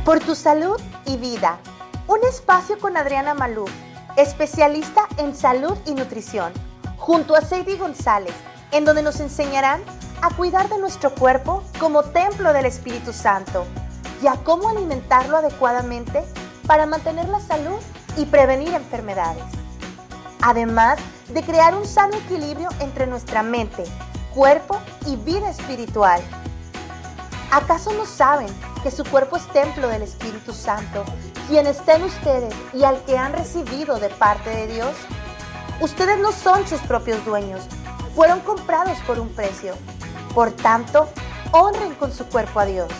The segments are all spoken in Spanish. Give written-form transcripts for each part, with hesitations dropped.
Por tu salud y vida, un espacio con Adriana Maluf, especialista en salud y nutrición, junto a Seidy González, en donde nos enseñarán a cuidar de nuestro cuerpo como templo del Espíritu Santo y a cómo alimentarlo adecuadamente para mantener la salud y prevenir enfermedades. Además de crear un sano equilibrio entre nuestra mente, cuerpo y vida espiritual. ¿Acaso no saben que su cuerpo es templo del Espíritu Santo, quien está en ustedes y al que han recibido de parte de Dios? Ustedes no son sus propios dueños, fueron comprados por un precio. Por tanto, honren con su cuerpo a Dios.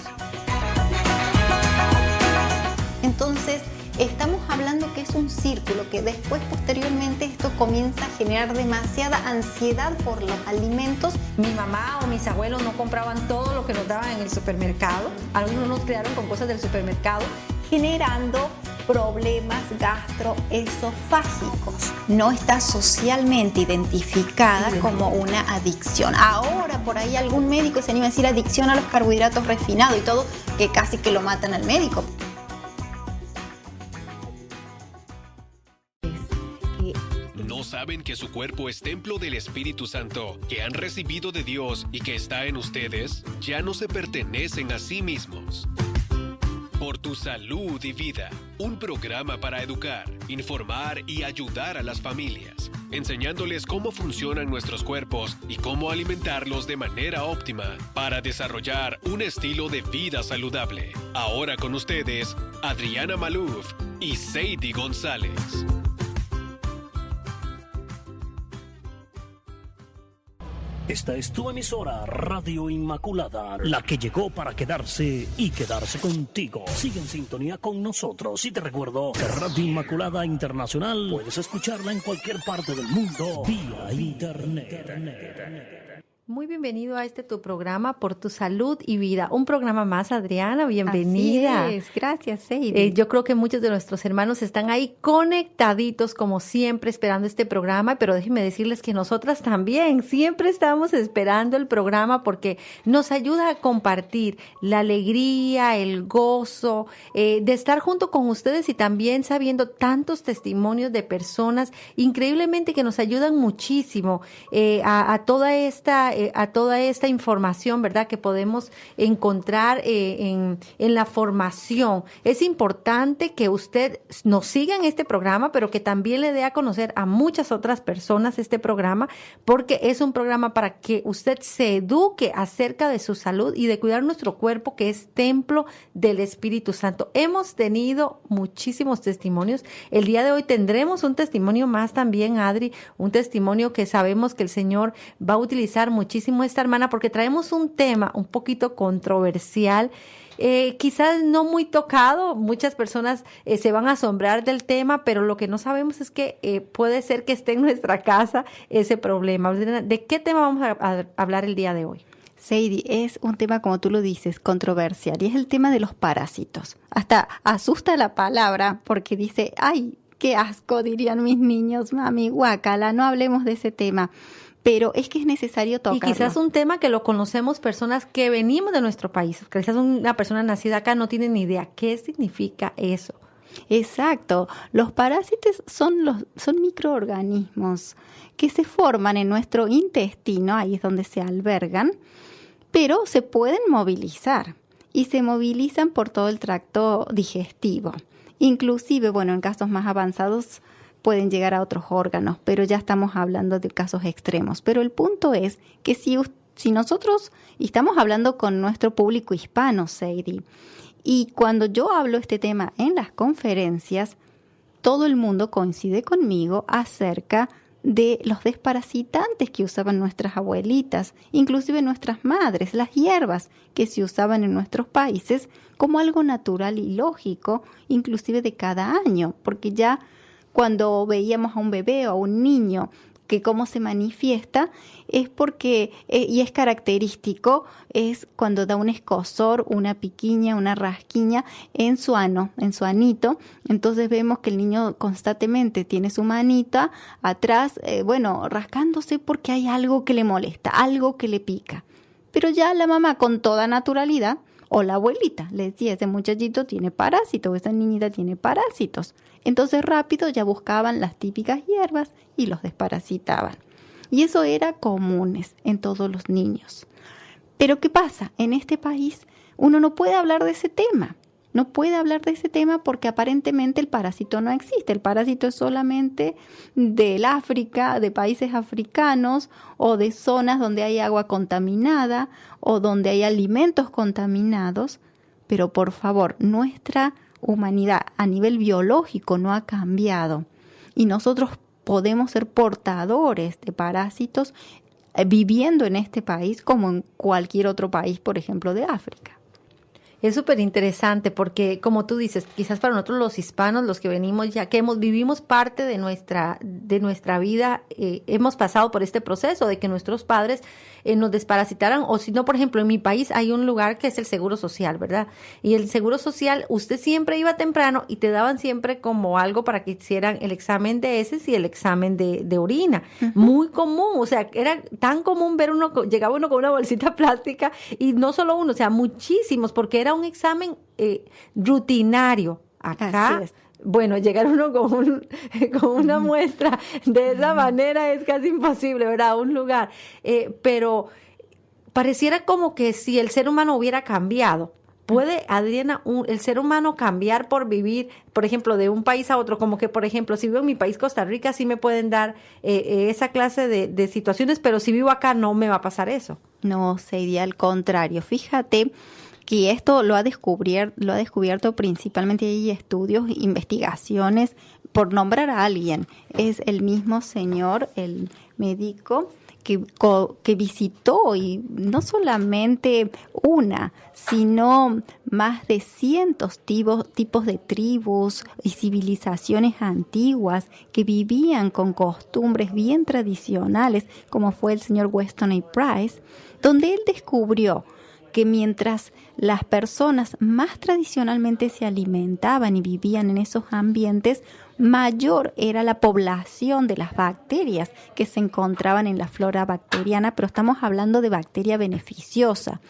Entonces, estamos hablando que es un círculo, que después, posteriormente, esto comienza a generar demasiada ansiedad por los alimentos. Mi mamá o mis abuelos no compraban todo lo que nos daban en el supermercado. Algunos nos criaron con cosas del supermercado, generando problemas gastroesofágicos. No está socialmente identificada como una adicción. Ahora, por ahí algún médico se anima a decir adicción a los carbohidratos refinados y todo, que casi que lo matan al médico. ¿Saben que su cuerpo es templo del Espíritu Santo, que han recibido de Dios y que está en ustedes? Ya no se pertenecen a sí mismos. Por tu salud y vida, un programa para educar, informar y ayudar a las familias, enseñándoles cómo funcionan nuestros cuerpos y cómo alimentarlos de manera óptima para desarrollar un estilo de vida saludable. Ahora con ustedes, Adriana Maluf y Seidy González. Esta es tu emisora Radio Inmaculada, la que llegó para quedarse y quedarse contigo. Sigue en sintonía con nosotros y te recuerdo que Radio Inmaculada Internacional puedes escucharla en cualquier parte del mundo vía internet. Muy bienvenido a tu programa Por tu Salud y Vida. Un programa más, Adriana, bienvenida. Así es, gracias, Seidy. Yo creo que muchos de nuestros hermanos están ahí conectaditos como siempre esperando este programa, pero déjenme decirles que nosotras también siempre estamos esperando el programa porque nos ayuda a compartir la alegría, el gozo de estar junto con ustedes y también sabiendo tantos testimonios de personas increíblemente que nos ayudan muchísimo a toda esta información, ¿verdad?, que podemos encontrar en la formación. Es importante que usted nos siga en este programa, pero que también le dé a conocer a muchas otras personas este programa, porque es un programa para que usted se eduque acerca de su salud y de cuidar nuestro cuerpo, que es templo del Espíritu Santo. Hemos tenido muchísimos testimonios. El día de hoy tendremos un testimonio más también, Adri, un testimonio que sabemos que el Señor va a utilizar muchísimo esta hermana porque traemos un tema un poquito controversial, quizás no muy tocado. Muchas personas se van a asombrar del tema, pero lo que no sabemos es que puede ser que esté en nuestra casa ese problema. ¿De qué tema vamos a hablar el día de hoy? Seidy, es un tema, como tú lo dices, controversial, y es el tema de los parásitos. Hasta asusta la palabra porque dice, ay, qué asco, dirían mis niños, mami, guácala, no hablemos de ese tema. Pero es que es necesario tocarlo. Y quizás un tema que lo conocemos personas que venimos de nuestro país. Quizás una persona nacida acá no tiene ni idea qué significa eso. Exacto. Los parásitos son microorganismos que se forman en nuestro intestino, ahí es donde se albergan, pero se pueden movilizar y se movilizan por todo el tracto digestivo. Inclusive, en casos más avanzados, pueden llegar a otros órganos, pero ya estamos hablando de casos extremos. Pero el punto es que si nosotros estamos hablando con nuestro público hispano, Seidy, y cuando yo hablo este tema en las conferencias, todo el mundo coincide conmigo acerca de los desparasitantes que usaban nuestras abuelitas, inclusive nuestras madres, las hierbas que se usaban en nuestros países como algo natural y lógico, inclusive de cada año, porque ya cuando veíamos a un bebé o a un niño que cómo se manifiesta es porque, y es característico, es cuando da un escozor, una piquiña, una rasquiña en su ano, en su anito. Entonces vemos que el niño constantemente tiene su manita atrás, rascándose porque hay algo que le molesta, algo que le pica. Pero ya la mamá con toda naturalidad O la abuelita le decía, ese muchachito tiene parásitos, esa niñita tiene parásitos. Entonces rápido ya buscaban las típicas hierbas y los desparasitaban. Y eso era común en todos los niños. Pero ¿qué pasa? En este país uno no puede hablar de ese tema. No puede hablar de ese tema porque aparentemente el parásito no existe. El parásito es solamente del África, de países africanos o de zonas donde hay agua contaminada o donde hay alimentos contaminados. Pero por favor, nuestra humanidad a nivel biológico no ha cambiado y nosotros podemos ser portadores de parásitos viviendo en este país como en cualquier otro país, por ejemplo, de África. Es súper interesante porque, como tú dices, quizás para nosotros los hispanos, los que venimos ya, que vivimos parte de nuestra vida, hemos pasado por este proceso de que nuestros padres nos desparasitaran, o si no, por ejemplo, en mi país hay un lugar que es el Seguro Social, ¿verdad? Y el Seguro Social, usted siempre iba temprano y te daban siempre como algo para que hicieran el examen de heces y el examen de orina. Uh-huh. Muy común, o sea, era tan común ver llegaba uno con una bolsita plástica y no solo uno, o sea, muchísimos, porque era un examen rutinario. Acá, bueno, llegar uno con una muestra de esa manera es casi imposible, ¿verdad? A un lugar. Pero pareciera como que si el ser humano hubiera cambiado. ¿Puede, Adriana, el ser humano cambiar por vivir, por ejemplo, de un país a otro? Como que, por ejemplo, si vivo en mi país, Costa Rica, sí me pueden dar esa clase de situaciones, pero si vivo acá no me va a pasar eso. No, sería al contrario. Fíjate que esto lo ha descubierto principalmente, hay estudios, investigaciones, por nombrar a alguien. Es el mismo señor, el médico, que visitó, y no solamente una, sino más de cientos tipos de tribus y civilizaciones antiguas que vivían con costumbres bien tradicionales, como fue el señor Weston A. Price, donde él descubrió que mientras las personas más tradicionalmente se alimentaban y vivían en esos ambientes, mayor era la población de las bacterias que se encontraban en la flora bacteriana, pero estamos hablando de bacteria beneficiosa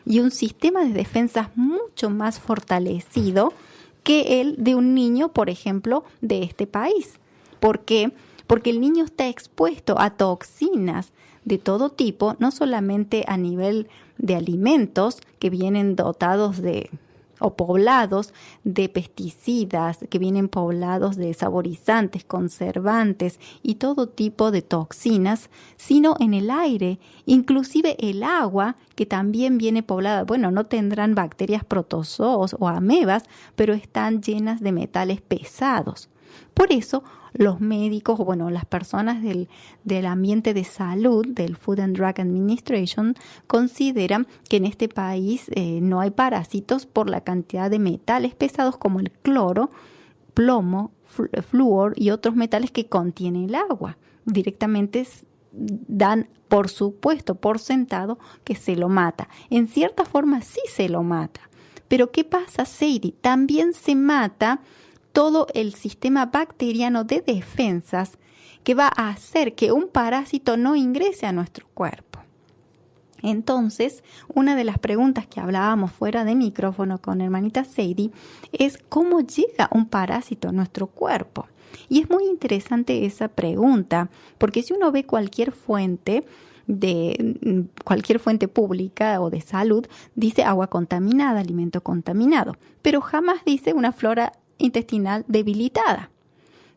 y un sistema de defensas mucho más fortalecido que el de un niño, por ejemplo, de este país. ¿Por qué? Porque el niño está expuesto a toxinas de todo tipo, no solamente a nivel de alimentos que vienen dotados o poblados de pesticidas, que vienen poblados de saborizantes, conservantes y todo tipo de toxinas, sino en el aire, inclusive el agua, que también viene poblada. Bueno, no tendrán bacterias protozoos o amebas, pero están llenas de metales pesados. Por eso, los médicos, las personas del ambiente de salud, del Food and Drug Administration, consideran que en este país no hay parásitos por la cantidad de metales pesados como el cloro, plomo, flúor y otros metales que contiene el agua. Directamente dan, por supuesto, por sentado que se lo mata. En cierta forma sí se lo mata. Pero ¿qué pasa, Sadie? También se mata todo el sistema bacteriano de defensas que va a hacer que un parásito no ingrese a nuestro cuerpo. Entonces, una de las preguntas que hablábamos fuera de micrófono con hermanita Sadie es ¿cómo llega un parásito a nuestro cuerpo? Y es muy interesante esa pregunta, porque si uno ve cualquier fuente pública o de salud, dice agua contaminada, alimento contaminado, pero jamás dice una flora intestinal debilitada.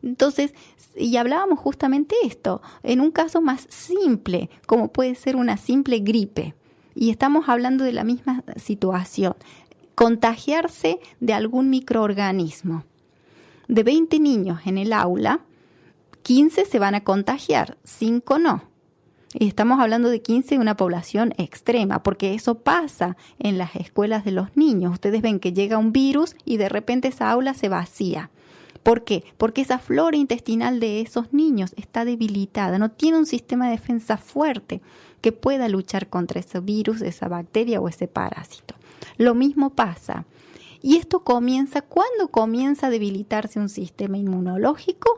Entonces, y hablábamos justamente esto, en un caso más simple, como puede ser una simple gripe, y estamos hablando de la misma situación, contagiarse de algún microorganismo. De 20 niños en el aula, 15 se van a contagiar, 5 no. Y estamos hablando de 15 de una población extrema, porque eso pasa en las escuelas de los niños. Ustedes ven que llega un virus y de repente esa aula se vacía. ¿Por qué? Porque esa flora intestinal de esos niños está debilitada, no tiene un sistema de defensa fuerte que pueda luchar contra ese virus, esa bacteria o ese parásito. Lo mismo pasa. Y esto comienza, ¿cuándo comienza a debilitarse un sistema inmunológico?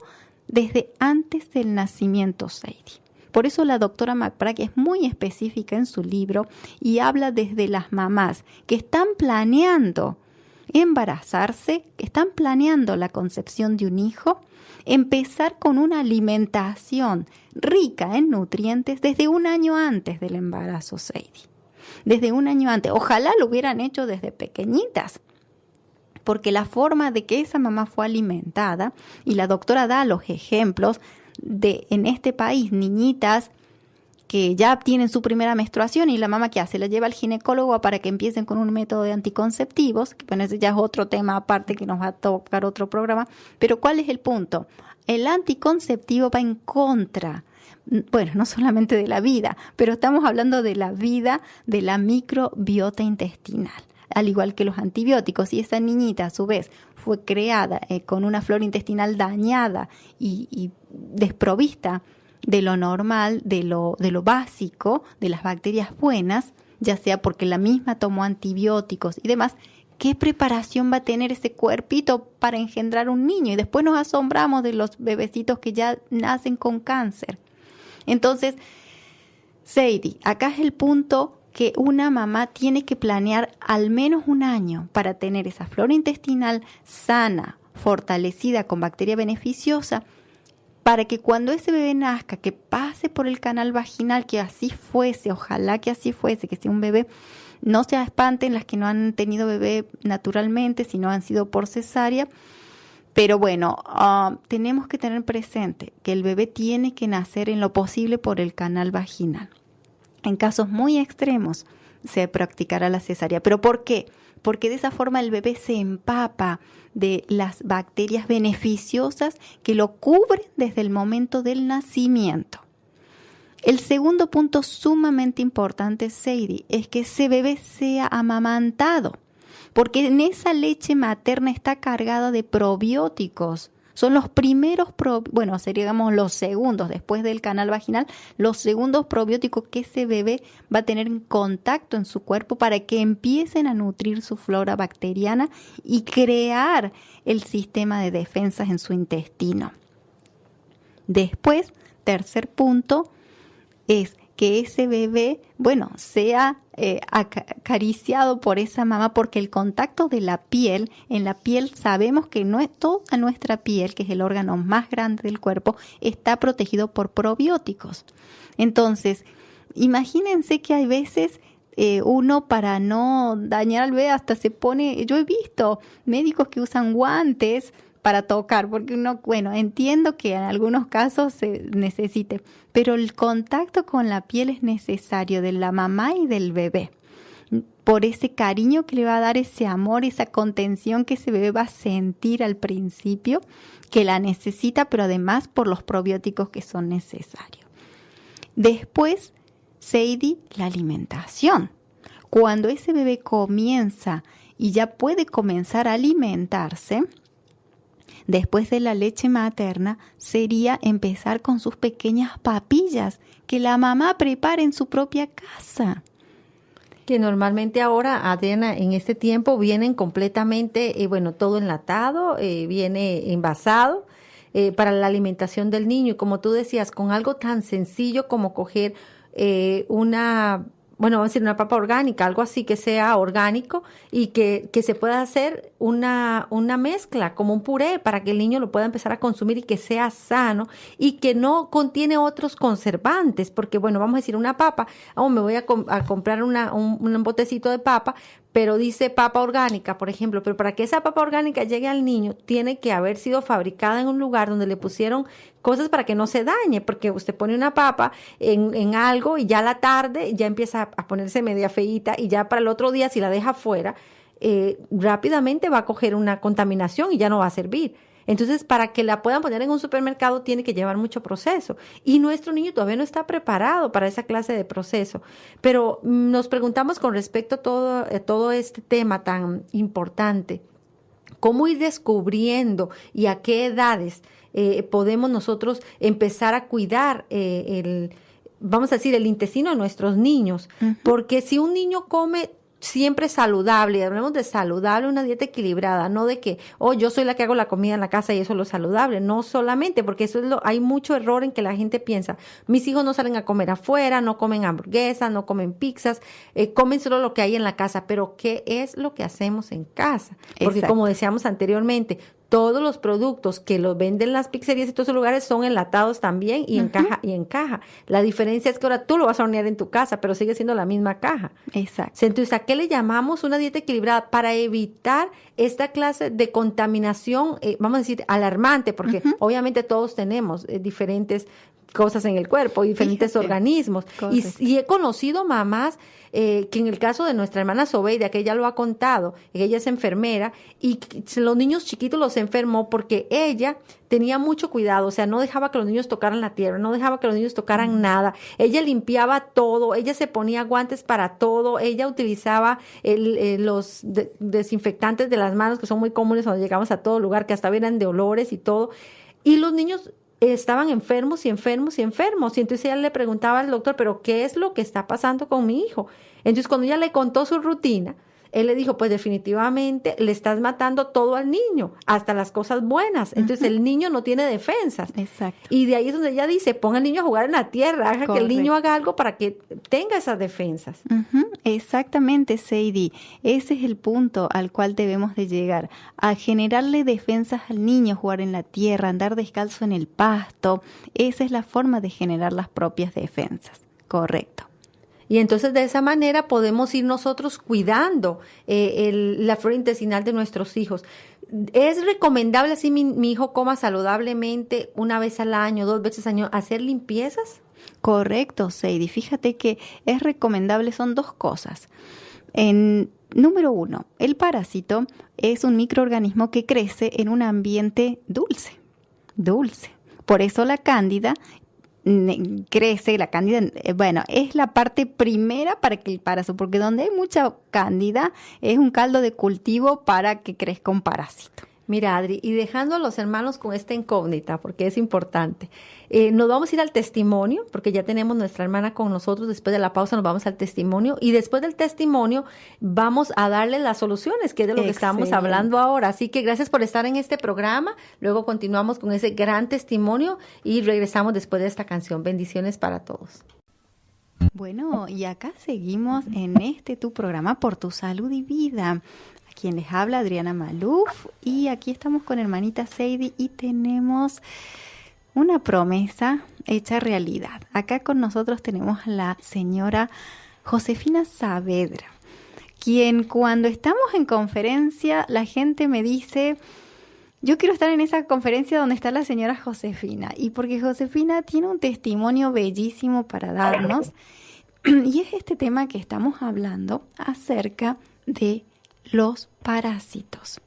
Desde antes del nacimiento, Sadie. Por eso la doctora McBride es muy específica en su libro y habla desde las mamás que están planeando embarazarse, que están planeando la concepción de un hijo, empezar con una alimentación rica en nutrientes desde un año antes del embarazo, Sadie. Desde un año antes. Ojalá lo hubieran hecho desde pequeñitas, porque la forma de que esa mamá fue alimentada, y la doctora da los ejemplos de en este país, niñitas que ya tienen su primera menstruación y la mamá ¿qué hace? La lleva al ginecólogo para que empiecen con un método de anticonceptivos, que bueno, ese ya es otro tema aparte que nos va a tocar otro programa, pero ¿cuál es el punto? El anticonceptivo va en contra, bueno, no solamente de la vida, pero estamos hablando de la vida de la microbiota intestinal, al igual que los antibióticos. Y esa niñita a su vez fue creada con una flora intestinal dañada y desprovista de lo normal, de lo básico, de las bacterias buenas, ya sea porque la misma tomó antibióticos y demás, ¿qué preparación va a tener ese cuerpito para engendrar un niño? Y después nos asombramos de los bebecitos que ya nacen con cáncer. Entonces, Sadie, acá es el punto que una mamá tiene que planear al menos un año para tener esa flora intestinal sana, fortalecida con bacteria beneficiosa, para que cuando ese bebé nazca, que pase por el canal vaginal, que así fuese, ojalá que así fuese, que sea un bebé, no se espanten las que no han tenido bebé naturalmente, sino han sido por cesárea, pero bueno, tenemos que tener presente que el bebé tiene que nacer en lo posible por el canal vaginal. En casos muy extremos se practicará la cesárea. ¿Pero por qué? Porque de esa forma el bebé se empapa de las bacterias beneficiosas que lo cubren desde el momento del nacimiento. El segundo punto sumamente importante, Sadie, es que ese bebé sea amamantado, porque en esa leche materna está cargada de probióticos. Son los primeros, seríamos los segundos después del canal vaginal, los segundos probióticos que ese bebé va a tener en contacto en su cuerpo para que empiecen a nutrir su flora bacteriana y crear el sistema de defensas en su intestino. Después, tercer punto, es que ese bebé, sea acariciado por esa mamá, porque el contacto de la piel, en la piel sabemos que no es toda nuestra piel, que es el órgano más grande del cuerpo, está protegido por probióticos. Entonces, imagínense que hay veces uno, para no dañar al bebé, hasta se pone, yo he visto médicos que usan guantes para tocar, porque uno, entiendo que en algunos casos se necesite, pero el contacto con la piel es necesario de la mamá y del bebé, por ese cariño que le va a dar, ese amor, esa contención que ese bebé va a sentir al principio, que la necesita, pero además por los probióticos que son necesarios. Después, Sadie, la alimentación. Cuando ese bebé comienza y ya puede comenzar a alimentarse, después de la leche materna, sería empezar con sus pequeñas papillas que la mamá prepara en su propia casa. Que normalmente ahora, Adriana, en este tiempo vienen completamente, todo enlatado, viene envasado para la alimentación del niño. Y como tú decías, con algo tan sencillo como coger vamos a decir una papa orgánica, algo así que sea orgánico y que se pueda hacer una mezcla, como un puré, para que el niño lo pueda empezar a consumir y que sea sano y que no contiene otros conservantes, porque vamos a decir una papa, me voy a comprar un botecito de papa, pero dice papa orgánica, por ejemplo, pero para que esa papa orgánica llegue al niño tiene que haber sido fabricada en un lugar donde le pusieron cosas para que no se dañe, porque usted pone una papa en algo y ya a la tarde ya empieza a ponerse media feíta y ya para el otro día si la deja fuera, rápidamente va a coger una contaminación y ya no va a servir. Entonces, para que la puedan poner en un supermercado tiene que llevar mucho proceso. Y nuestro niño todavía no está preparado para esa clase de proceso. Pero nos preguntamos con respecto a todo este tema tan importante, ¿cómo ir descubriendo y a qué edades podemos nosotros empezar a cuidar el intestino de nuestros niños? Uh-huh. Porque si un niño come siempre saludable, hablemos de saludable, una dieta equilibrada, no de que, yo soy la que hago la comida en la casa y eso es lo saludable, no solamente, porque eso es hay mucho error en que la gente piensa, mis hijos no salen a comer afuera, no comen hamburguesas, no comen pizzas, comen solo lo que hay en la casa, pero ¿qué es lo que hacemos en casa? Porque Exacto. como decíamos anteriormente, todos los productos que los venden las pizzerías y todos esos lugares son enlatados también y en caja y en caja. La diferencia es que ahora tú lo vas a hornear en tu casa, pero sigue siendo la misma caja. Exacto. Entonces, ¿a qué le llamamos una dieta equilibrada? Para evitar esta clase de contaminación, vamos a decir, alarmante, porque obviamente todos tenemos diferentes cosas en el cuerpo, diferentes organismos. Y he conocido mamás que en el caso de nuestra hermana Sobeida, que ella lo ha contado, ella es enfermera, y los niños chiquitos los enfermó porque ella tenía mucho cuidado, o sea, no dejaba que los niños tocaran la tierra, no dejaba que los niños tocaran nada, ella limpiaba todo, ella se ponía guantes para todo, ella utilizaba los desinfectantes de las manos, que son muy comunes cuando llegamos a todo lugar, que hasta eran de olores y todo, y los niños estaban enfermos y entonces ella le preguntaba al doctor, pero ¿qué es lo que está pasando con mi hijo? Entonces cuando ella le contó su rutina, él le dijo, pues definitivamente le estás matando todo al niño, hasta las cosas buenas. Entonces el niño no tiene defensas. Exacto. Y de ahí es donde ella dice, ponga al niño a jugar en la tierra, haga que el niño haga algo para que tenga esas defensas. Exactamente, Sadie. Ese es el punto al cual debemos de llegar, a generarle defensas al niño, jugar en la tierra, andar descalzo en el pasto. Esa es la forma de generar las propias defensas. Correcto. Y entonces de esa manera podemos ir nosotros cuidando la flora intestinal de nuestros hijos. ¿Es recomendable así mi hijo coma saludablemente una vez al año, 2 veces al año, hacer limpiezas? Correcto, Sadie. Fíjate que es recomendable, son 2 cosas. Número 1, el parásito es un microorganismo que crece en un ambiente dulce. Por eso la cándida crece, la cándida, es la parte primera para que el parásito, porque donde hay mucha cándida es un caldo de cultivo para que crezca un parásito. Mira, Adri, y dejando a los hermanos con esta incógnita, porque es importante, nos vamos a ir al testimonio, porque ya tenemos nuestra hermana con nosotros. Después de la pausa nos vamos al testimonio, y después del testimonio vamos a darle las soluciones, que es de lo que estamos hablando ahora. Así que gracias por estar en este programa. Luego continuamos con ese gran testimonio y regresamos después de esta canción. Bendiciones para todos. Bueno, y acá seguimos en tu programa Por tu Salud y Vida. Quien les habla, Adriana Maluf, y aquí estamos con hermanita Sadie y tenemos una promesa hecha realidad. Acá con nosotros tenemos a la señora Josefina Saavedra, quien cuando estamos en conferencia la gente me dice, yo quiero estar en esa conferencia donde está la señora Josefina, y porque Josefina tiene un testimonio bellísimo para darnos, y es este tema que estamos hablando acerca de los parásitos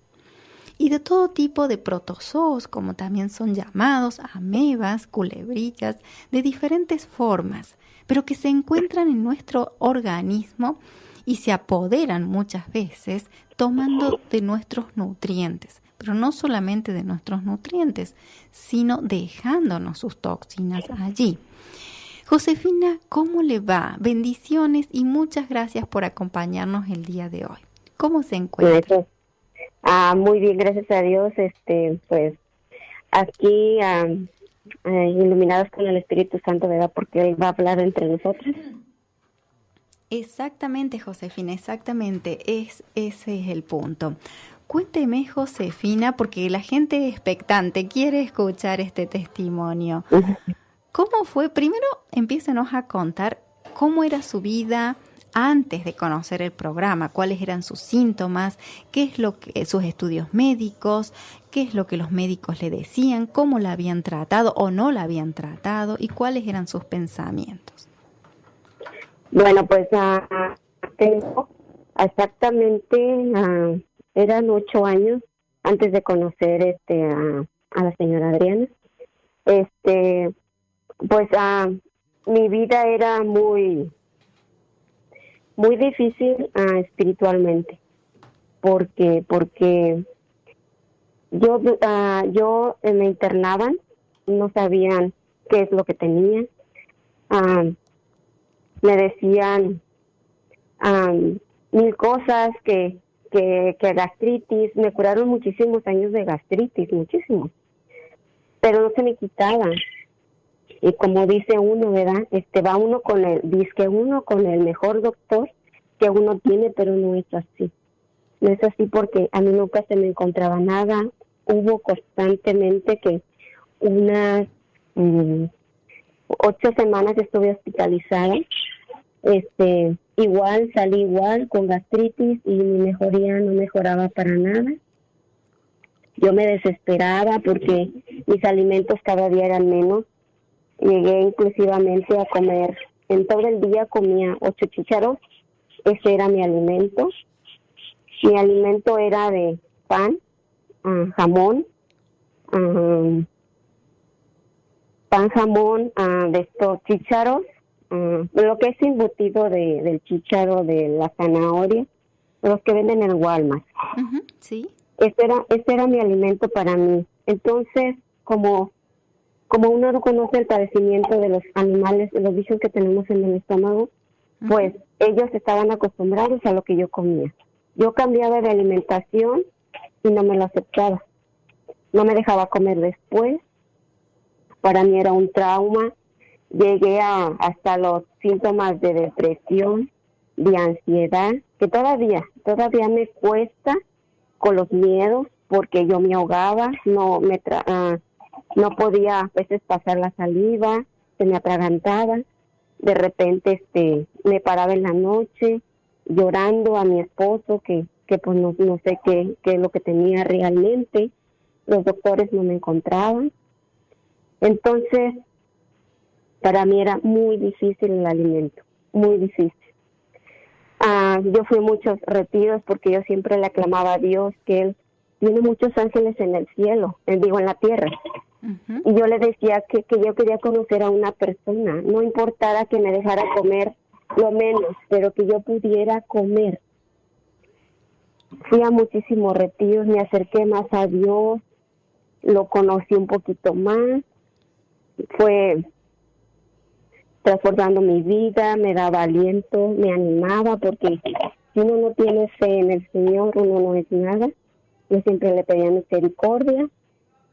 y de todo tipo de protozoos, como también son llamados, amebas, culebrillas, de diferentes formas, pero que se encuentran en nuestro organismo y se apoderan muchas veces tomando de nuestros nutrientes, pero no solamente de nuestros nutrientes, sino dejándonos sus toxinas allí. Josefina, ¿cómo le va? Bendiciones y muchas gracias por acompañarnos el día de hoy. ¿Cómo se encuentra? Muy bien, gracias a Dios. Pues aquí iluminados con el Espíritu Santo, ¿verdad? Porque Él va a hablar entre nosotros. Exactamente, Josefina, exactamente. Ese es el punto. Cuénteme, Josefina, porque la gente expectante quiere escuchar este testimonio. ¿Cómo fue? Primero, empiécenos a contar cómo era su vida antes de conocer el programa, cuáles eran sus síntomas, qué es lo que sus estudios médicos, qué es lo que los médicos le decían, cómo la habían tratado o no la habían tratado y cuáles eran sus pensamientos. Bueno, pues tengo exactamente, eran 8 años antes de conocer a la señora Adriana. Pues mi vida era muy difícil espiritualmente, porque yo me internaban, no sabían qué es lo que tenía, me decían mil cosas, que gastritis. Me curaron muchísimos años de gastritis, muchísimos, pero no se me quitaba. Y como dice uno, ¿verdad? Va uno dice uno con el mejor doctor que uno tiene, pero no es así. No es así, porque a mí nunca se me encontraba nada. Hubo constantemente que unas 8 semanas estuve hospitalizada. Igual, salí igual con gastritis y mi mejoría no mejoraba para nada. Yo me desesperaba porque mis alimentos cada día eran menos. Llegué inclusivamente a comer, en todo el día comía 8 chícharos. Ese era mi alimento. Mi alimento era de pan, jamón, de estos chícharos, lo que es embutido del chícharo, de la zanahoria, los que venden en Walmart. Ujú, sí. Este era mi alimento para mí. Entonces, como uno no conoce el padecimiento de los animales, de los bichos que tenemos en el estómago, pues ellos estaban acostumbrados a lo que yo comía. Yo cambiaba de alimentación y no me lo aceptaba. No me dejaba comer después. Para mí era un trauma. Llegué hasta los síntomas de depresión, de ansiedad, que todavía me cuesta con los miedos, porque yo me ahogaba, no podía a veces pasar la saliva, se me atragantaba. De repente me paraba en la noche llorando a mi esposo que pues no sé qué es lo que tenía realmente. Los doctores no me encontraban. Entonces, para mí era muy difícil el alimento, muy difícil. Yo fui a muchos retiros porque yo siempre le aclamaba a Dios que Él tiene muchos ángeles en el cielo, en la tierra. Uh-huh. Y yo le decía que yo quería conocer a una persona, no importara que me dejara comer lo menos, pero que yo pudiera comer. Fui a muchísimos retiros, me acerqué más a Dios, lo conocí un poquito más, fue transformando mi vida, me daba aliento, me animaba, porque si uno no tiene fe en el Señor, uno no es nada. Yo siempre le pedía misericordia.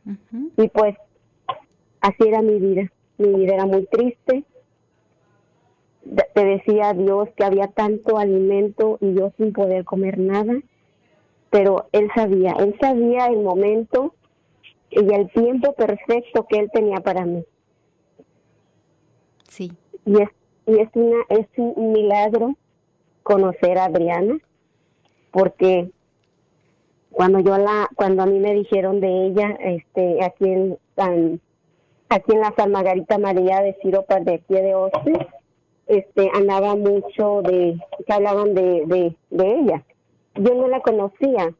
Uh-huh. Y pues así era mi vida. Mi vida era muy triste. Te decía a Dios que había tanto alimento y yo sin poder comer nada. Pero Él sabía el momento y el tiempo perfecto que Él tenía para mí. Sí. Y es un milagro conocer a Adriana, porque cuando a mí me dijeron de ella, aquí en la San Margarita María de Siropas, de aquí de Austin, andaba mucho que hablaban de ella. Yo no la conocía.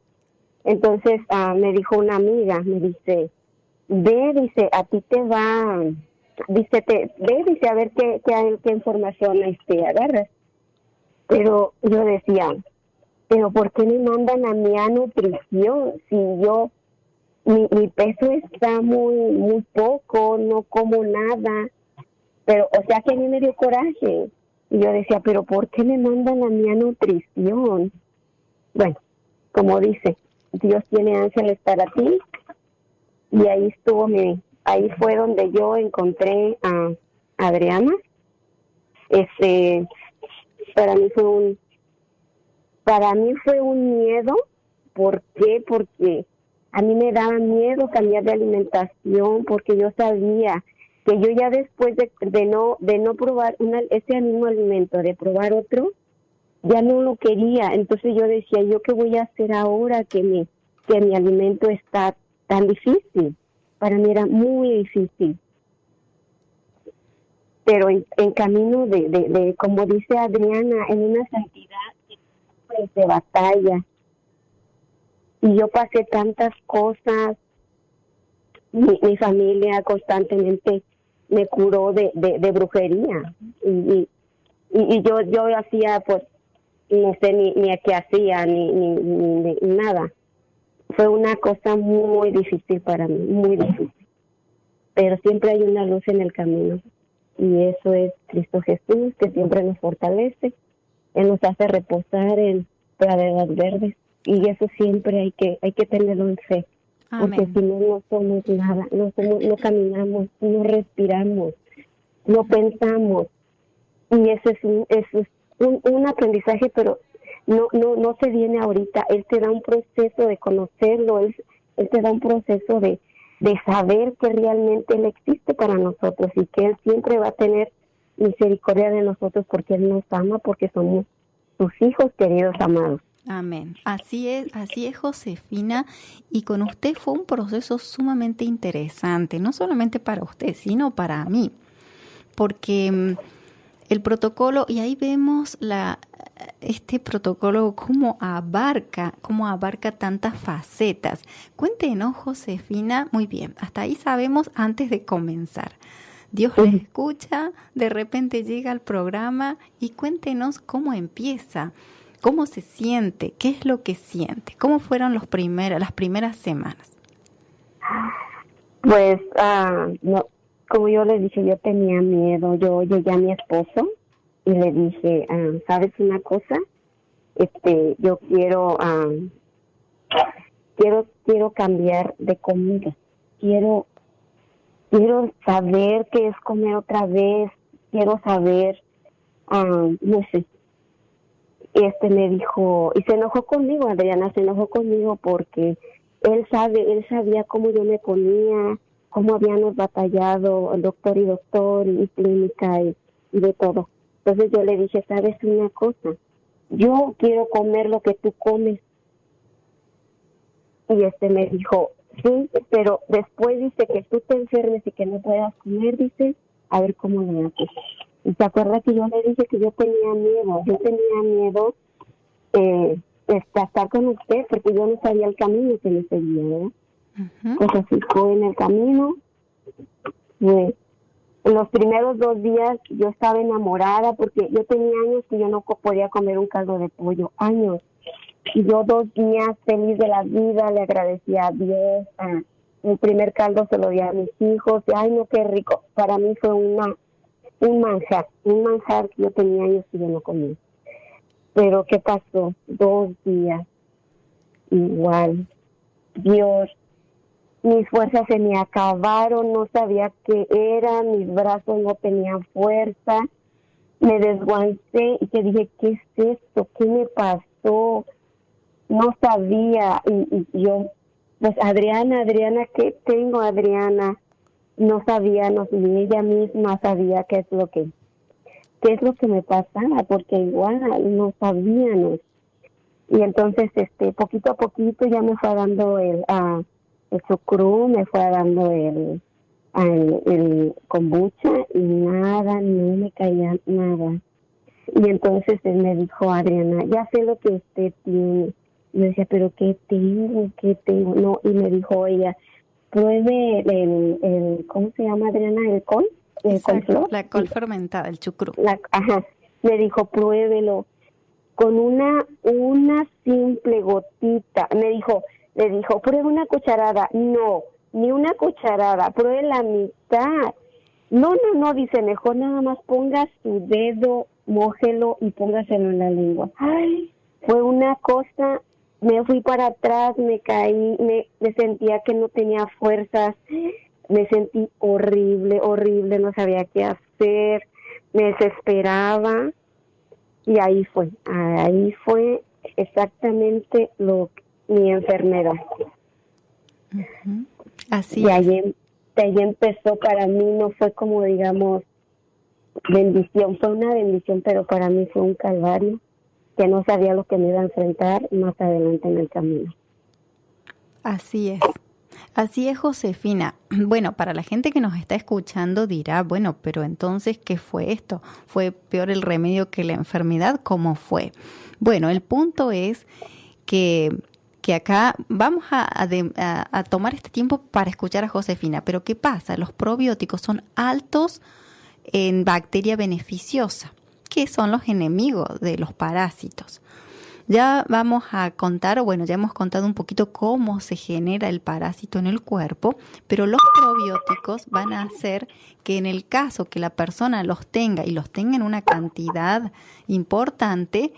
Entonces me dijo una amiga, me dice, dice, a ti te va, dice, dice, a ver qué información agarras. Pero yo decía, pero ¿por qué me mandan a mí a nutrición si mi peso está muy poco, no como nada? Pero, o sea, que a mí me dio coraje. Y yo decía, pero ¿por qué me mandan a mí a nutrición? Bueno, como dice, Dios tiene ángeles para ti. Y ahí ahí fue donde yo encontré a Adriana. Para mí fue un miedo. ¿Por qué? Porque a mí me daba miedo cambiar de alimentación, porque yo sabía que yo ya después de no probar ese mismo alimento, de probar otro, ya no lo quería. Entonces yo decía, ¿yo qué voy a hacer ahora que mi alimento está tan difícil? Para mí era muy difícil. Pero en camino de como dice Adriana, en una santidad de batalla. Y yo pasé tantas cosas. Mi familia constantemente me curó de brujería. Y yo hacía, pues, no sé ni a qué hacía, ni nada. Fue una cosa muy difícil para mí, muy difícil. Pero siempre hay una luz en el camino. Y eso es Cristo Jesús, que siempre nos fortalece. Él nos hace reposar en praderas verdes, y eso siempre hay que tenerlo en fe. Amén. Porque si no, no somos nada, no caminamos, no respiramos, no pensamos. Y eso es un aprendizaje, pero no se viene ahorita. Él te da un proceso de conocerlo, él te da un proceso de saber que realmente Él existe para nosotros y que Él siempre va a tener misericordia de nosotros porque Él nos ama, porque somos sus hijos queridos, amados. Amén. Así es, Josefina, y con usted fue un proceso sumamente interesante, no solamente para usted, sino para mí, porque el protocolo, y ahí vemos este protocolo cómo abarca tantas facetas. Cuéntenos, Josefina, muy bien, hasta ahí sabemos antes de comenzar. Dios le escucha, de repente llega al programa y cuéntenos cómo empieza. ¿Cómo se siente? ¿Qué es lo que siente? ¿Cómo fueron las primeras semanas? Pues, no, como yo le dije, yo tenía miedo. Yo llegué a mi esposo y le dije, ¿sabes una cosa? Yo quiero cambiar de comida. Quiero saber qué es comer otra vez. Quiero saber, no sé. Me dijo, y se enojó conmigo, Adriana, se enojó conmigo porque él sabía cómo yo me ponía, cómo habíamos batallado, doctor y clínica y de todo. Entonces yo le dije, ¿sabes una cosa? Yo quiero comer lo que tú comes. Y me dijo, sí, pero después dice que tú te enfermes y que no puedas comer, dice, a ver cómo le haces. ¿Y se acuerda que yo le dije que yo tenía miedo? Yo tenía miedo de estar con usted porque yo no sabía el camino que me seguía, ¿verdad? Uh-huh. Pues así fue en el camino. Pues, en los primeros 2 días yo estaba enamorada porque yo tenía años que yo no podía comer un caldo de pollo, años. Y yo 2 días feliz de la vida, le agradecía a Dios. El primer caldo se lo di a mis hijos. Y, ay, no, qué rico. Para mí fue un manjar que yo tenía años que yo no comía. Pero ¿qué pasó? 2 días, igual, Dios, mis fuerzas se me acabaron, no sabía qué era, mis brazos no tenían fuerza, me desguancé y que dije, ¿qué es esto? ¿Qué me pasó? No sabía, y yo, pues Adriana, ¿qué tengo, Adriana? No sabía, ni ella misma sabía qué es lo que me pasaba, porque igual no sabíamos. Y entonces, poquito a poquito ya me fue dando el chucrú, me fue dando el kombucha y nada, no me caía nada. Y entonces él me dijo, Adriana, ya sé lo que usted tiene. Y yo decía, ¿pero qué tengo? No, y me dijo ella, pruebe el ¿cómo se llama, Adriana? ¿El col? Exacto, la col fermentada, el chucrú. Me dijo, pruébelo con una simple gotita. Le dijo, pruebe una cucharada. No, ni una cucharada, pruebe la mitad. No, dice, mejor nada más ponga su dedo, mójelo y póngaselo en la lengua. Ay, fue una cosa, me fui para atrás, me caí, me sentía que no tenía fuerzas. Me sentí horrible, no sabía qué hacer, me desesperaba y ahí fue exactamente mi enfermedad. Uh-huh. Así y ahí empezó, para mí no fue como digamos bendición, fue una bendición, pero para mí fue un calvario que no sabía lo que me iba a enfrentar más adelante en el camino. Así es, Josefina. Bueno, para la gente que nos está escuchando dirá, bueno, pero entonces, ¿qué fue esto? ¿Fue peor el remedio que la enfermedad? ¿Cómo fue? Bueno, el punto es que acá vamos a tomar este tiempo para escuchar a Josefina. Pero ¿qué pasa? Los probióticos son altos en bacteria beneficiosa, que son los enemigos de los parásitos. Ya vamos a contar, bueno, ya hemos contado un poquito cómo se genera el parásito en el cuerpo, pero los probióticos van a hacer que en el caso que la persona los tenga y los tenga en una cantidad importante,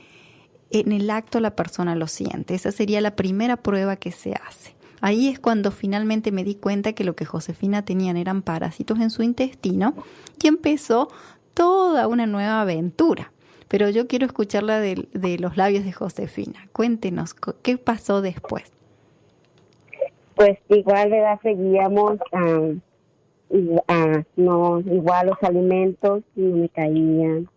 en el acto la persona lo siente. Esa sería la primera prueba que se hace. Ahí es cuando finalmente me di cuenta que lo que Josefina tenían eran parásitos en su intestino y empezó toda una nueva aventura. Pero yo quiero escucharla de los labios de Josefina. Cuéntenos, ¿qué pasó después? Pues igual, ¿verdad? Seguíamos igual los alimentos y no me caían.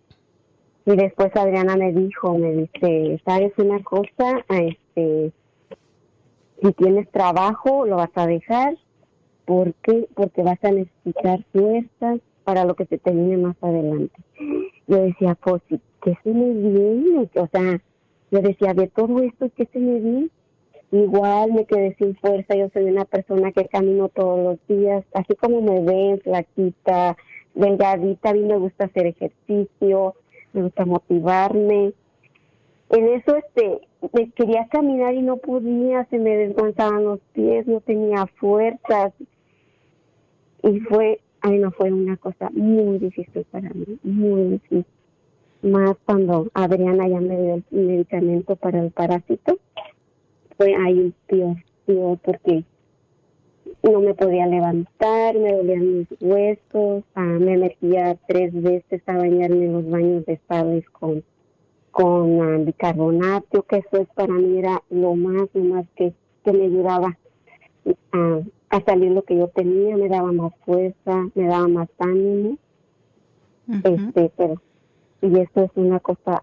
Y después Adriana me dice, ¿sabes una cosa? Si tienes trabajo, lo vas a dejar. ¿Por qué? Porque vas a necesitar fuerzas para lo que se te viene más adelante. Yo decía, pues, ¿qué se me viene? O sea, yo decía, de todo esto, ¿qué se me viene? Igual me quedé sin fuerza. Yo soy una persona que camino todos los días, así como me ven, flaquita, delgadita. A mí me gusta hacer ejercicio, me gusta motivarme. En eso me quería caminar y no podía, se me desgonzaban los pies, no tenía fuerzas. Y fue una cosa muy difícil para mí, muy difícil. Más cuando Adriana ya me dio el medicamento para el parásito, fue ahí peor, porque no me podía levantar, me dolían mis huesos, me metía 3 veces a bañarme en los baños de sales con bicarbonato, que eso para mí era lo más que me ayudaba a salir lo que yo tenía, me daba más fuerza, me daba más ánimo. Y esto es una cosa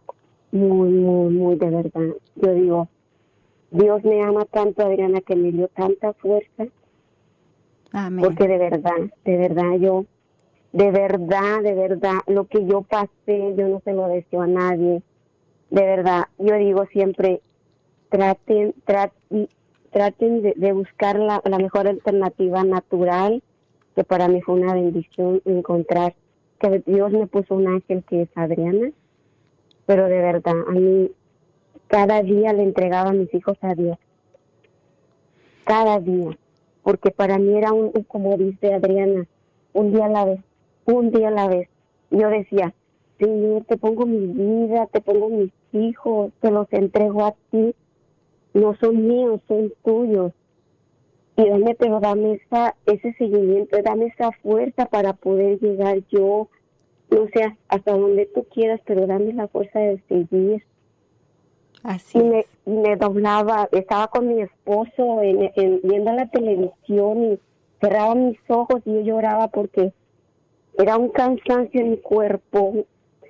muy, muy, muy de verdad. Yo digo, Dios me ama tanto, Adriana, que me dio tanta fuerza. Amén. Porque de verdad, lo que yo pasé, yo no se lo deseo a nadie. De verdad, yo digo siempre, traten de buscar la mejor alternativa natural, que para mí fue una bendición encontrar que Dios me puso un ángel que es Adriana, pero de verdad, a mí cada día le entregaba a mis hijos a Dios, cada día, porque para mí era como dice Adriana, un día a la vez. Yo decía, Señor, te pongo mi vida, te pongo mis hijos, te los entrego a ti, no son míos, son tuyos. Y dame ese seguimiento, dame esa fuerza para poder llegar yo, no sé, hasta donde tú quieras, pero dame la fuerza de seguir. Así es. Me doblaba, estaba con mi esposo viendo la televisión y cerraba mis ojos y yo lloraba porque era un cansancio en mi cuerpo.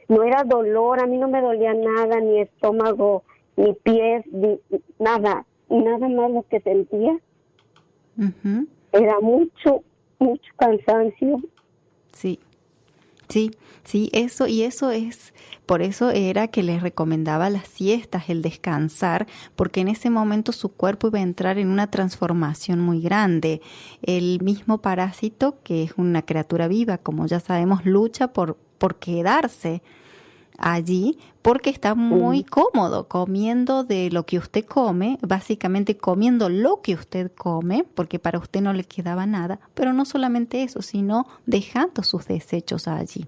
No era dolor, a mí no me dolía nada, ni estómago, ni pies, ni nada más lo que sentía. Uh-huh. Era mucho cansancio. Sí, eso es, por eso era que les recomendaba las siestas, el descansar, porque en ese momento su cuerpo iba a entrar en una transformación muy grande. El mismo parásito, que es una criatura viva, como ya sabemos, lucha por quedarse allí porque está muy cómodo comiendo de lo que usted come, básicamente comiendo lo que usted come, porque para usted no le quedaba nada, pero no solamente eso, sino dejando sus desechos allí.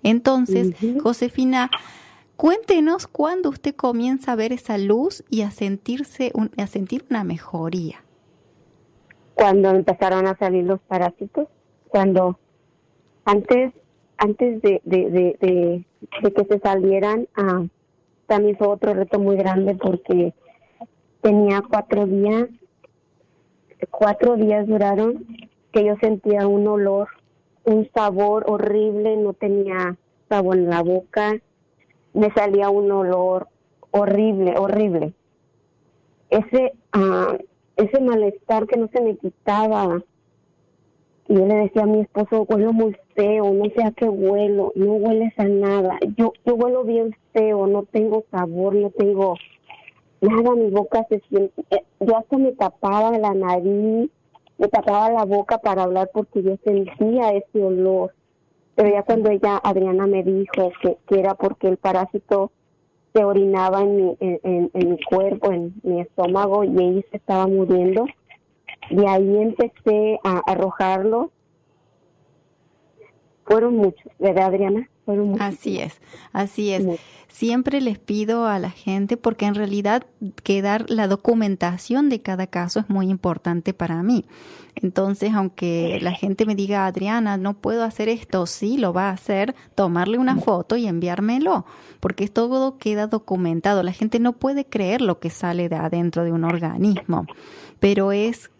Entonces, Josefina, cuéntenos cuándo usted comienza a ver esa luz y a sentir una mejoría. Cuando empezaron a salir los parásitos, cuando antes de que se salieran, también fue otro reto muy grande porque tenía 4 días. 4 días duraron que yo sentía un olor, un sabor horrible, no tenía sabor en la boca, me salía un olor horrible. Ese malestar que no se me quitaba. Y yo le decía a mi esposo, huelo muy feo, no sé a qué huelo, no hueles a nada. Yo huelo bien feo, no tengo sabor, no tengo nada, mi boca se siente... Yo hasta me tapaba la nariz, me tapaba la boca para hablar porque yo sentía ese olor. Pero ya cuando Adriana me dijo que era porque el parásito se orinaba en mi cuerpo, en mi estómago, y ella se estaba muriendo. De ahí empecé a arrojarlo. Fueron muchos, ¿verdad, Adriana? Fueron muchos. Así es. Muchos. Siempre les pido a la gente, porque en realidad quedar la documentación de cada caso es muy importante para mí. Entonces, aunque la gente me diga, Adriana, no puedo hacer esto, sí lo va a hacer, tomarle una foto y enviármelo, porque todo queda documentado. La gente no puede creer lo que sale de adentro de un organismo, pero es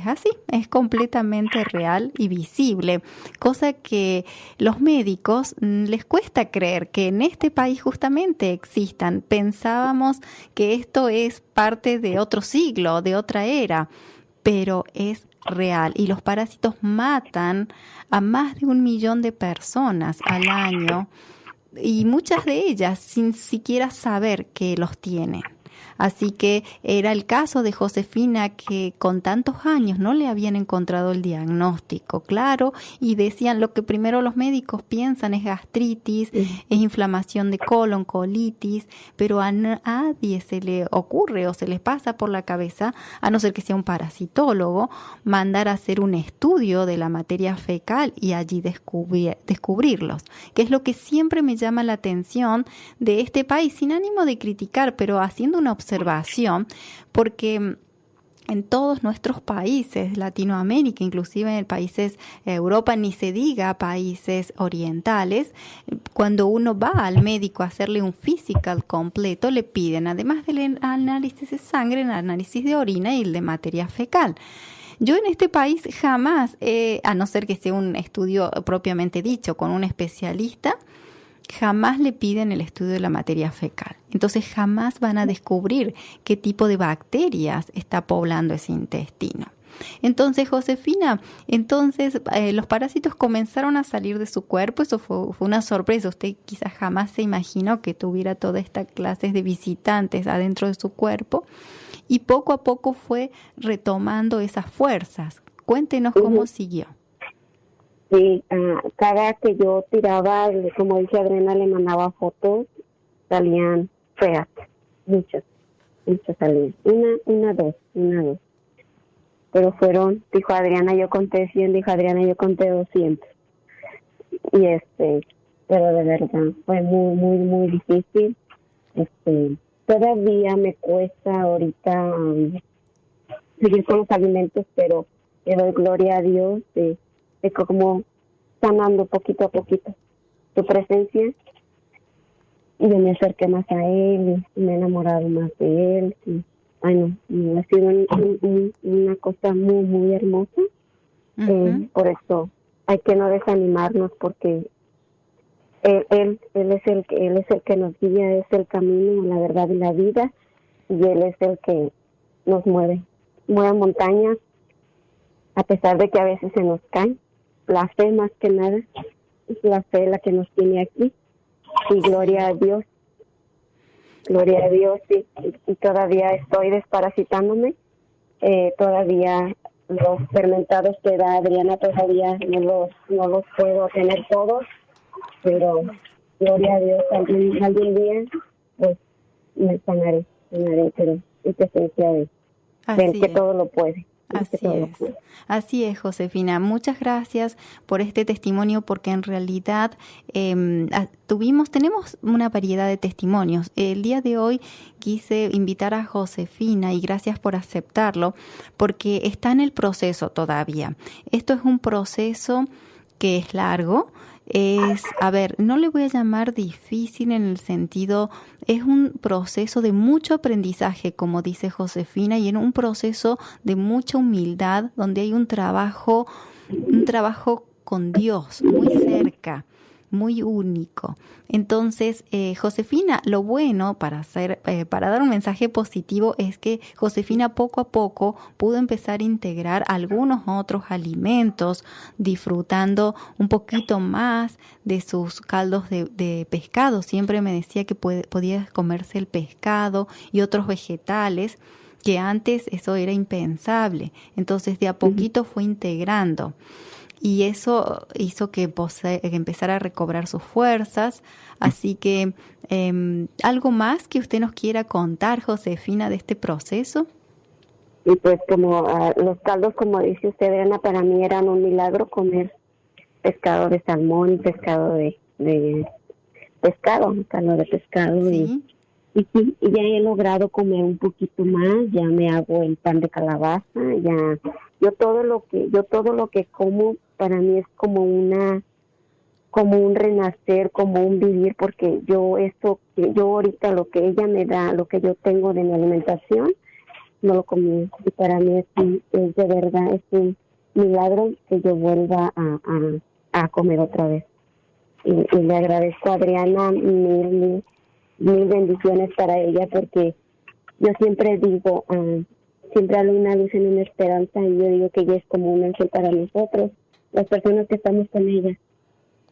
así, es completamente real y visible, cosa que los médicos les cuesta creer que en este país justamente existan. Pensábamos que esto es parte de otro siglo, de otra era, pero es real, y los parásitos matan a más de 1 millón de personas al año, y muchas de ellas sin siquiera saber que los tienen. Así que era el caso de Josefina, que con tantos años no le habían encontrado el diagnóstico claro, y decían, lo que primero los médicos piensan es gastritis, es inflamación de colon, colitis, pero a nadie se le ocurre o se les pasa por la cabeza, a no ser que sea un parasitólogo, mandar a hacer un estudio de la materia fecal y allí descubrirlos, que es lo que siempre me llama la atención de este país, sin ánimo de criticar, pero haciendo una observación, porque en todos nuestros países, Latinoamérica, inclusive en países Europa, ni se diga países orientales, cuando uno va al médico a hacerle un physical completo, le piden, además del análisis de sangre, el análisis de orina y el de materia fecal. Yo en este país jamás, a no ser que sea un estudio propiamente dicho con un especialista, jamás le piden el estudio de la materia fecal. Entonces jamás van a descubrir qué tipo de bacterias está poblando ese intestino. Entonces, Josefina, los parásitos comenzaron a salir de su cuerpo. Eso fue una sorpresa. Usted quizás jamás se imaginó que tuviera toda esta clase de visitantes adentro de su cuerpo, y poco a poco fue retomando esas fuerzas. Cuéntenos cómo siguió. Sí, cada que yo tiraba, como dice Adriana, le mandaba fotos, salían feas, muchas salían, una, dos, pero fueron, dijo Adriana, yo conté 100, dijo Adriana, yo conté 200, y pero de verdad, fue muy difícil, todavía me cuesta ahorita seguir con los alimentos, pero le doy gloria a Dios de como sanando poquito a poquito su presencia, y yo me acerqué más a Él y me he enamorado más de Él. Y, ha sido una cosa muy hermosa. Por eso hay que no desanimarnos, porque Él es el que nos guía, es el camino, la verdad y la vida, y Él es el que nos mueve montañas, a pesar de que a veces se nos caen. La fe, más que nada, es la fe la que nos tiene aquí. Y gloria a Dios, y todavía estoy desparasitándome. Todavía los fermentados que da Adriana todavía no los puedo tener todos, pero gloria a Dios, algún día pues me sanaré, pero en presencia de Él que todo lo puede. Así es, Josefina. Muchas gracias por este testimonio, porque en realidad tenemos una variedad de testimonios. El día de hoy quise invitar a Josefina, y gracias por aceptarlo, porque está en el proceso todavía. Esto es un proceso que es largo. No le voy a llamar difícil en el sentido, es un proceso de mucho aprendizaje, como dice Josefina, y en un proceso de mucha humildad, donde hay un trabajo con Dios muy cerca, muy único. Entonces, Josefina, lo bueno para dar un mensaje positivo es que Josefina poco a poco pudo empezar a integrar algunos otros alimentos, disfrutando un poquito más de sus caldos de pescado. Siempre me decía que podía comerse el pescado y otros vegetales, que antes eso era impensable. Entonces, de a poquito fue integrando. y eso hizo que empezara a recobrar sus fuerzas. Así que, ¿algo más que usted nos quiera contar, Josefina, de este proceso? Y pues como los caldos, como dice usted, Ana, para mí eran un milagro comer pescado de salmón y pescado de caldo de pescado. Sí. Y sí, y ya he logrado comer un poquito más, ya me hago el pan de calabaza, yo todo lo que como para mí es como un renacer, como un vivir, porque yo ahorita lo que ella me da, lo que yo tengo de mi alimentación, no lo comí, y para mí es de verdad, es un milagro que yo vuelva a comer otra vez. Y le agradezco a Adriana, mil bendiciones para ella, porque yo siempre digo, siempre hay una luz en una esperanza, y yo digo que ella es como un ángel para nosotros, las personas que estamos con ella,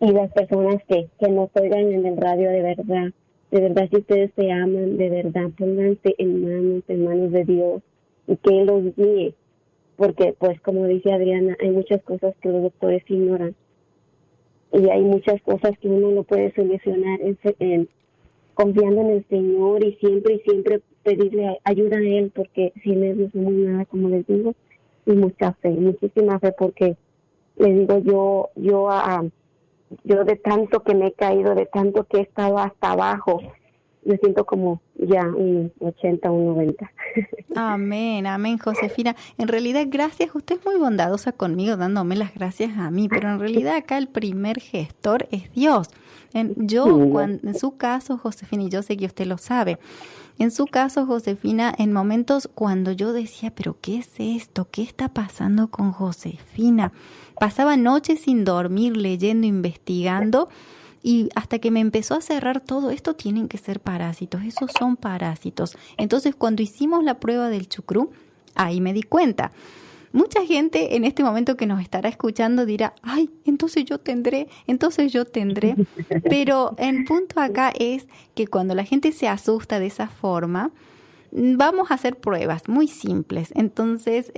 y las personas que nos oigan en el radio. De verdad, si ustedes se aman, de verdad, pónganse en manos de Dios, y que Él los guíe, porque pues como dice Adriana, hay muchas cosas que los doctores ignoran, y hay muchas cosas que uno no puede solucionar confiando en el Señor, y siempre pedirle ayuda a Él, porque sin Él no somos nada, como les digo, y mucha fe, muchísima fe, porque les digo, yo de tanto que me he caído, de tanto que he estado hasta abajo, yo siento como ya un 80, un 90. Amén, amén, Josefina. En realidad, gracias, usted es muy bondadosa conmigo, dándome las gracias a mí, pero en realidad acá el primer gestor es Dios. En su caso, Josefina, y yo sé que usted lo sabe, en su caso, Josefina, en momentos cuando yo decía, pero ¿qué es esto? ¿Qué está pasando con Josefina? Pasaba noches sin dormir, leyendo, investigando, y hasta que me empezó a cerrar todo esto, tienen que ser parásitos, esos son parásitos. Entonces, cuando hicimos la prueba del chucrú, ahí me di cuenta. Mucha gente en este momento que nos estará escuchando dirá, ay, entonces yo tendré. Pero el punto acá es que cuando la gente se asusta de esa forma, vamos a hacer pruebas muy simples. Entonces,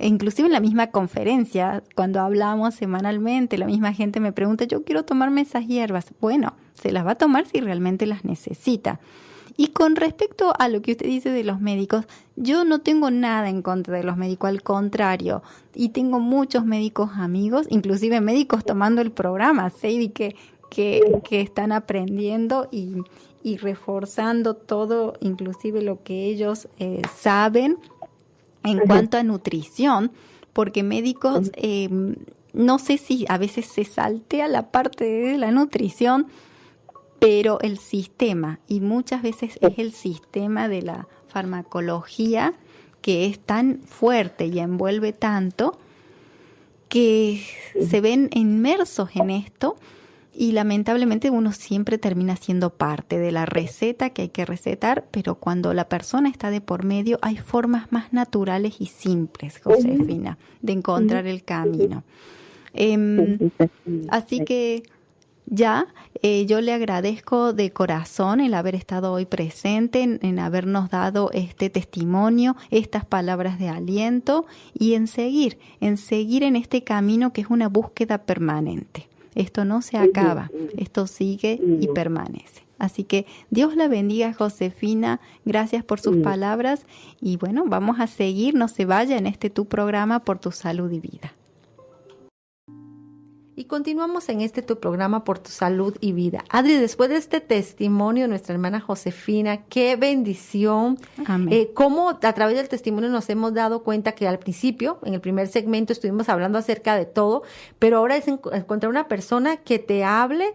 inclusive en la misma conferencia, cuando hablamos semanalmente, la misma gente me pregunta, yo quiero tomarme esas hierbas. Bueno, se las va a tomar si realmente las necesita. Y con respecto a lo que usted dice de los médicos, yo no tengo nada en contra de los médicos, al contrario. Y tengo muchos médicos amigos, inclusive médicos tomando el programa, Sadie, que están aprendiendo y reforzando todo, inclusive lo que ellos saben en cuanto a nutrición, porque médicos, no sé si a veces se saltea la parte de la nutrición, pero el sistema, y muchas veces es el sistema de la farmacología que es tan fuerte y envuelve tanto que se ven inmersos en esto, y lamentablemente uno siempre termina siendo parte de la receta que hay que recetar, pero cuando la persona está de por medio hay formas más naturales y simples, Josefina, de encontrar el camino. Así que yo le agradezco de corazón el haber estado hoy presente, en habernos dado este testimonio, estas palabras de aliento, y en seguir en este camino que es una búsqueda permanente. Esto no se acaba, esto sigue y permanece. Así que Dios la bendiga, Josefina. Gracias por sus palabras. Y bueno, vamos a seguir, no se vaya en tu programa Por tu Salud y Vida. Y continuamos en tu programa Por tu Salud y Vida. Adri, después de este testimonio de nuestra hermana Josefina, qué bendición. Amén. Cómo a través del testimonio nos hemos dado cuenta que al principio, en el primer segmento, estuvimos hablando acerca de todo, pero ahora es encontrar una persona que te hable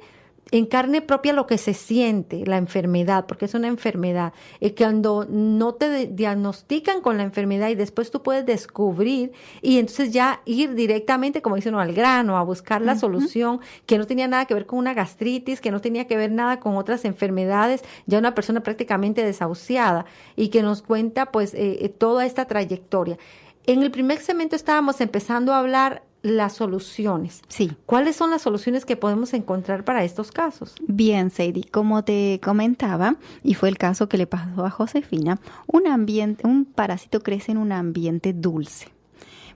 en carne propia lo que se siente, la enfermedad, porque es una enfermedad. Cuando no te diagnostican con la enfermedad y después tú puedes descubrir y entonces ya ir directamente, como dice uno, al grano, a buscar la solución, que no tenía nada que ver con una gastritis, que no tenía que ver nada con otras enfermedades, ya una persona prácticamente desahuciada, y que nos cuenta pues toda esta trayectoria. En el primer segmento estábamos empezando a hablar las soluciones. Sí. ¿Cuáles son las soluciones que podemos encontrar para estos casos? Bien, Sadie, como te comentaba, y fue el caso que le pasó a Josefina, un parásito crece en un ambiente dulce.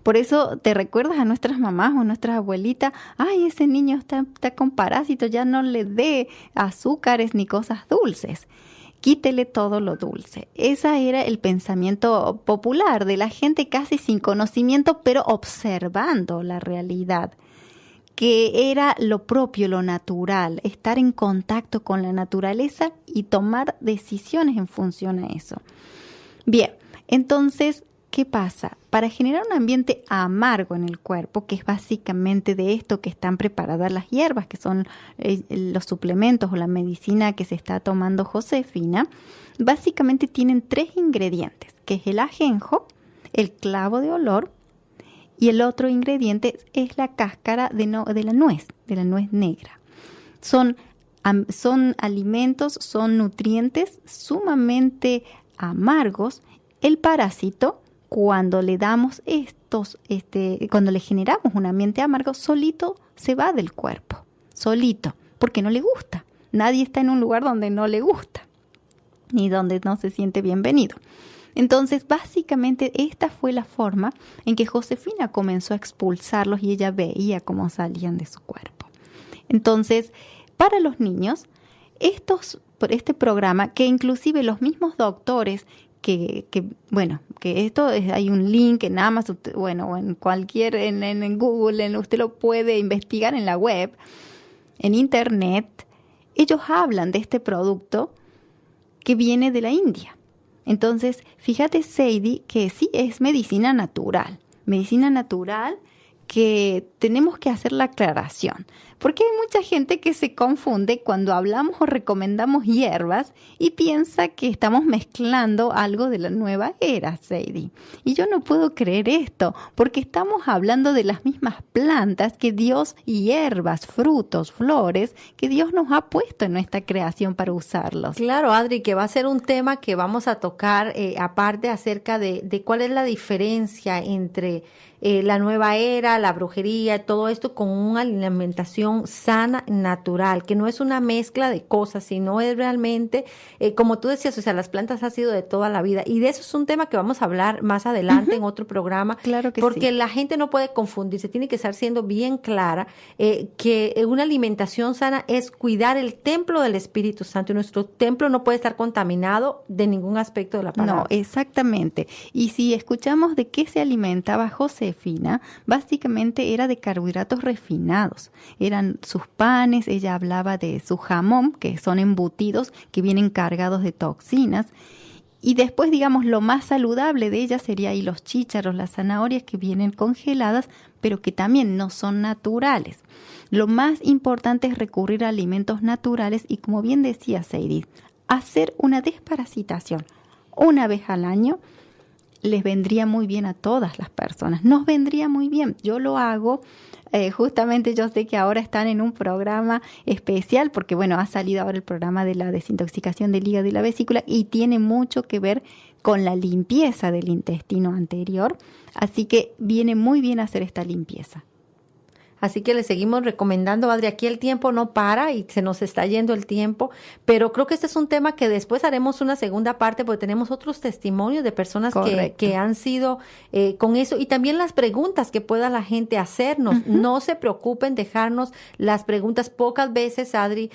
Por eso te recuerdas a nuestras mamás o nuestras abuelitas, ay, ese niño está con parásitos, ya no le dé azúcares ni cosas dulces. Quítele todo lo dulce. Ese era el pensamiento popular de la gente casi sin conocimiento, pero observando la realidad, que era lo propio, lo natural, estar en contacto con la naturaleza y tomar decisiones en función a eso. Bien, entonces, ¿qué pasa? Para generar un ambiente amargo en el cuerpo, que es básicamente de esto que están preparadas las hierbas, que son los suplementos o la medicina que se está tomando Josefina, básicamente tienen 3 ingredientes, que es el ajenjo, el clavo de olor y el otro ingrediente es la cáscara de la nuez negra. Son alimentos, son nutrientes sumamente amargos. El parásito, cuando le damos cuando le generamos un ambiente amargo, solito se va del cuerpo, solito, porque no le gusta. Nadie está en un lugar donde no le gusta, ni donde no se siente bienvenido. Entonces, básicamente, esta fue la forma en que Josefina comenzó a expulsarlos y ella veía cómo salían de su cuerpo. Entonces, para los niños, por este programa, que inclusive los mismos doctores que esto hay un link en Amazon, o en cualquier, en Google, usted lo puede investigar en la web, en internet. Ellos hablan de este producto que viene de la India. Entonces, fíjate, Sadie, que sí es medicina natural que tenemos que hacer la aclaración, porque hay mucha gente que se confunde cuando hablamos o recomendamos hierbas y piensa que estamos mezclando algo de la nueva era, Sadie. Y yo no puedo creer esto, porque estamos hablando de las mismas plantas que Dios, hierbas, frutos, flores, que Dios nos ha puesto en nuestra creación para usarlos. Claro, Adri, que va a ser un tema que vamos a tocar aparte acerca de cuál es la diferencia entre la nueva era, la brujería, todo esto con una alimentación sana, natural, que no es una mezcla de cosas, sino es realmente, como tú decías, o sea, las plantas han sido de toda la vida. Y de eso es un tema que vamos a hablar más adelante en otro programa. Claro que porque sí. La gente no puede confundirse, tiene que estar siendo bien clara que una alimentación sana es cuidar el templo del Espíritu Santo, y nuestro templo no puede estar contaminado de ningún aspecto de la palabra. No, exactamente. Y si escuchamos de qué se alimentaba Josefina, básicamente era de carbohidratos refinados. Eran sus panes, ella hablaba de su jamón, que son embutidos que vienen cargados de toxinas. Y después, digamos, lo más saludable de ella sería ahí los chícharos, las zanahorias que vienen congeladas, pero que también no son naturales. Lo más importante es recurrir a alimentos naturales y, como bien decía Sadie, hacer una desparasitación una vez al año. Les vendría muy bien a todas las personas, nos vendría muy bien. Yo lo hago, justamente yo sé que ahora están en un programa especial porque, ha salido ahora el programa de la desintoxicación del hígado y la vesícula y tiene mucho que ver con la limpieza del intestino anterior, así que viene muy bien hacer esta limpieza. Así que le seguimos recomendando, Adri, aquí el tiempo no para y se nos está yendo el tiempo, pero creo que este es un tema que después haremos una segunda parte porque tenemos otros testimonios de personas que han sido con eso y también las preguntas que pueda la gente hacernos. Uh-huh. No se preocupen, dejarnos las preguntas. Pocas veces, Adri,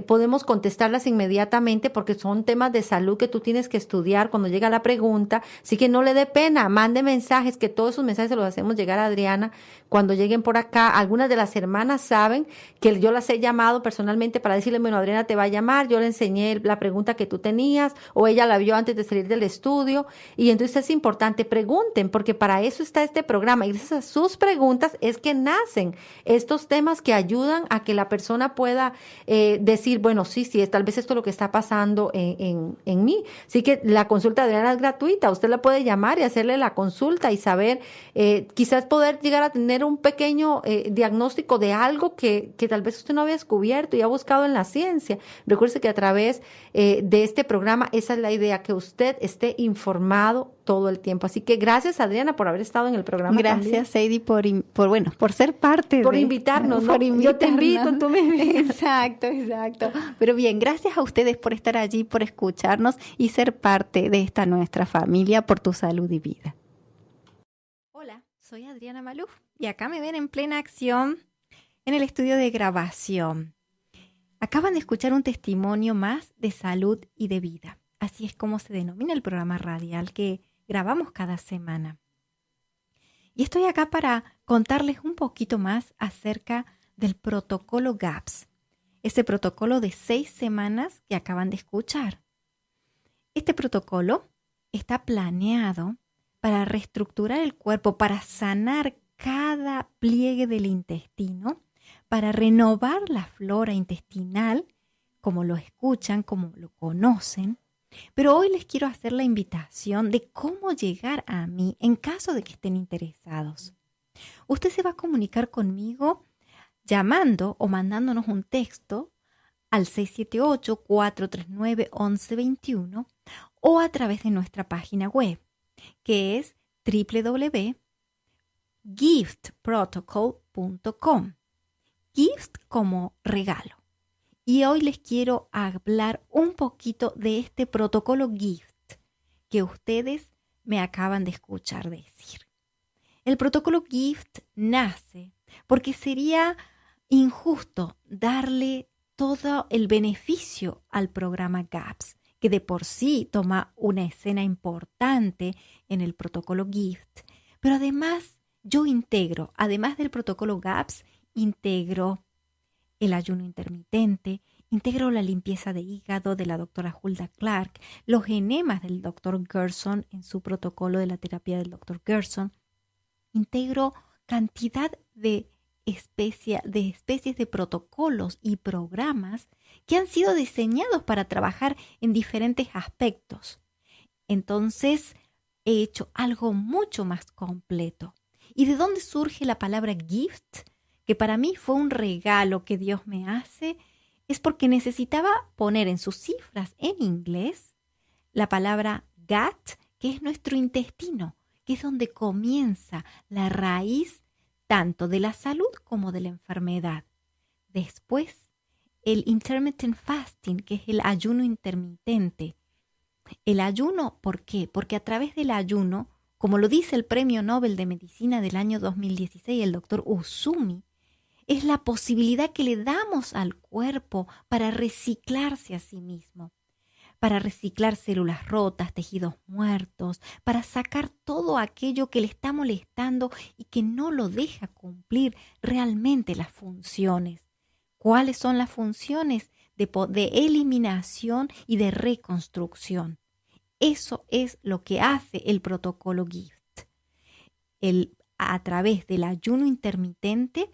podemos contestarlas inmediatamente porque son temas de salud que tú tienes que estudiar cuando llega la pregunta, así que no le dé pena, mande mensajes, que todos esos mensajes se los hacemos llegar a Adriana cuando lleguen por acá. Algunas de las hermanas saben que yo las he llamado personalmente para decirle, Adriana te va a llamar, yo le enseñé la pregunta que tú tenías, o ella la vio antes de salir del estudio, y entonces es importante, pregunten, porque para eso está este programa, y gracias a sus preguntas es que nacen estos temas que ayudan a que la persona pueda decir, sí, tal vez esto es lo que está pasando en mí. Así que la consulta de Adriana es gratuita, usted la puede llamar y hacerle la consulta y saber, quizás poder llegar a tener un pequeño diagnóstico de algo que tal vez usted no había descubierto y ha buscado en la ciencia. Recuerde que a través de este programa, esa es la idea, que usted esté informado todo el tiempo. Así que gracias, Adriana, por haber estado en el programa. Gracias, Sadie, por ser parte por invitarnos, ¿no? Yo te invito, tú me invitas. Exacto. Pero bien, gracias a ustedes por estar allí, por escucharnos y ser parte de esta nuestra familia, por tu salud y vida. Hola, Soy Adriana Maluf y acá me ven en plena acción en el estudio de grabación. Acaban de escuchar un testimonio más de salud y de vida. Así es como se denomina el programa radial que grabamos cada semana. Y estoy acá para contarles un poquito más acerca del protocolo GAPS, ese protocolo de 6 semanas que acaban de escuchar. Este protocolo está planeado para reestructurar el cuerpo, para sanar cada pliegue del intestino, para renovar la flora intestinal, como lo escuchan, como lo conocen. Pero hoy les quiero hacer la invitación de cómo llegar a mí en caso de que estén interesados. Usted se va a comunicar conmigo llamando o mandándonos un texto al 678-439-1121 o a través de nuestra página web, que es www.giftprotocol.com. Gift como regalo. Y hoy les quiero hablar un poquito de este protocolo GIFT que ustedes me acaban de escuchar decir. El protocolo GIFT nace porque sería injusto darle todo el beneficio al programa GAPS, que de por sí toma una escena importante en el protocolo GIFT. Pero además yo integro, además del protocolo GAPS, integro el ayuno intermitente, integro la limpieza de hígado de la doctora Hulda Clark, los enemas del doctor Gerson en su protocolo de la terapia del doctor Gerson, integro cantidad de especies de protocolos y programas que han sido diseñados para trabajar en diferentes aspectos. Entonces, he hecho algo mucho más completo. ¿Y de dónde surge la palabra gift? Que para mí fue un regalo que Dios me hace, es porque necesitaba poner en sus cifras en inglés la palabra gut, que es nuestro intestino, que es donde comienza la raíz tanto de la salud como de la enfermedad. Después, el intermittent fasting, que es el ayuno intermitente. El ayuno, ¿por qué? Porque a través del ayuno, como lo dice el Premio Nobel de Medicina del año 2016, el doctor Uzumi, es la posibilidad que le damos al cuerpo para reciclarse a sí mismo, para reciclar células rotas, tejidos muertos, para sacar todo aquello que le está molestando y que no lo deja cumplir realmente las funciones. ¿Cuáles son las funciones de eliminación y de reconstrucción? Eso es lo que hace el protocolo GIFT. A través del ayuno intermitente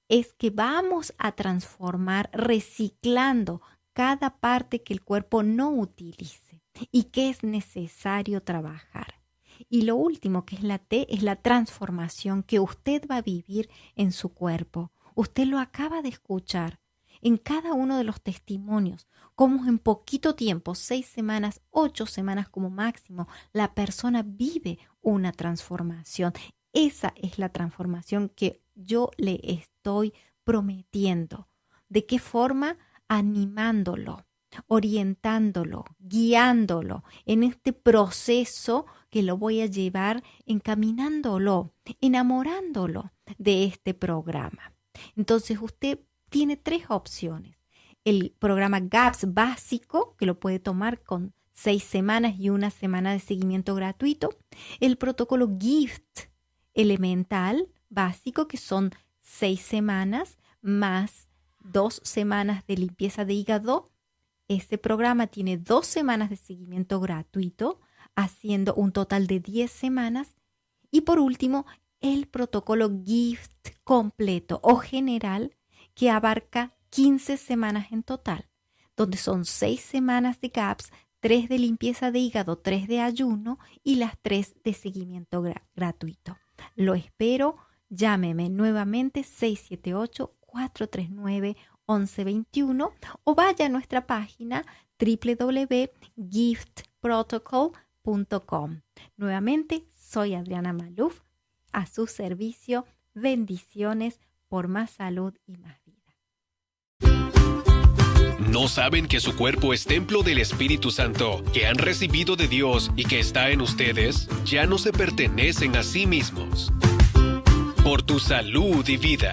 es que vamos a transformar reciclando cada parte que el cuerpo no utilice y que es necesario trabajar. Y lo último, que es la T, es la transformación que usted va a vivir en su cuerpo. Usted lo acaba de escuchar en cada uno de los testimonios, cómo en poquito tiempo, 6 semanas, 8 semanas como máximo, la persona vive una transformación. Esa es la transformación que yo le estoy prometiendo. ¿De qué forma? Animándolo, orientándolo, guiándolo en este proceso que lo voy a llevar, encaminándolo, enamorándolo de este programa. Entonces usted tiene 3 opciones. El programa GAPS básico, que lo puede tomar con 6 semanas y 1 semana de seguimiento gratuito. El protocolo GIFT elemental básico, que son 6 semanas más 2 semanas de limpieza de hígado. Este programa tiene 2 semanas de seguimiento gratuito, haciendo un total de 10 semanas. Y por último, el protocolo GIFT completo o general, que abarca 15 semanas en total, donde son 6 semanas de GAPS, 3 de limpieza de hígado, 3 de ayuno y las 3 de seguimiento gratuito. Lo espero. Llámeme nuevamente 678-439-1121 o vaya a nuestra página www.giftprotocol.com. Nuevamente, soy Adriana Maluf, a su servicio. Bendiciones por más salud y más vida. ¿No saben que su cuerpo es templo del Espíritu Santo, que han recibido de Dios y que está en ustedes? Ya no se pertenecen a sí mismos. Por tu salud y vida.